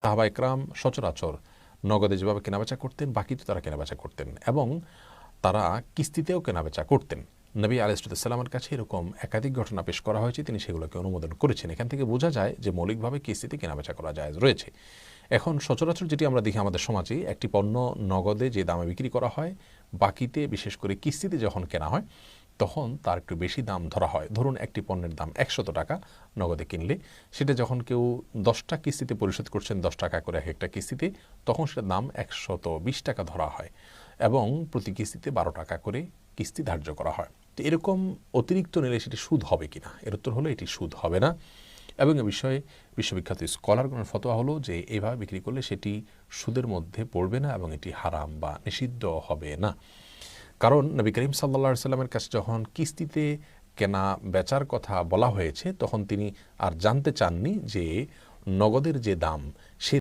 সাহাবা একরাম সচরাচর নগদে যেভাবে কেনাবেচা করতেন বাকিতে তারা কেনাবেচা করতেন এবং তারা কিস্তিতেও কেনাবেচা করতেন। নবী আলাইহিসসালামের কাছে এরকম একাধিক ঘটনা পেশ করা হয়েছে, তিনি সেগুলোকে অনুমোদন করেছেন। এখান থেকে বোঝা যায় যে মৌলিকভাবে কিস্তিতে কেনাবেচা করা জায়েজ রয়েছে। এখন সচরাচর যেটি আমরা দেখি আমাদের সমাজে, একটি পণ্য নগদে যে দামে বিক্রি করা হয়, বাকিতে বিশেষ করে কিস্তিতে যখন কেনা হয় তখন তার একটু বেশি দাম ধরা হয়। ধরুন একটি পণ্যের দাম 100 টাকা নগদে কিনলে, সেটা যখন কেউ 10টা কিস্তিতে পরিশোধ করছেন 10 টাকা করে এক একটা কিস্তিতে, তখন সেটার দাম 120 টাকা ধরা হয় এবং প্রতি কিস্তিতে 12 টাকা করে কিস্তি ধার্য করা হয়। তো এরকম অতিরিক্ত নিলে সেটি সুদ হবে কিনা? এর উত্তর হলো এটি সুদ হবে না এবং এ বিষয়ে বিশ্ববিখ্যাত স্কলারগণের ফতোয়া হলো যে এইভাবে বিক্রি করলে সেটি সুদের মধ্যে পড়বে না এবং এটি হারাম বা নিষিদ্ধ হবে না। কারণ নবী করিম সাল্লাল্লাহু আলাইহি সাল্লামের কাছে যখন কিস্তিতে কেনা বেচার কথা বলা হয়েছে তখন তিনি আর জানতে চাননি যে নগদের যে দাম সে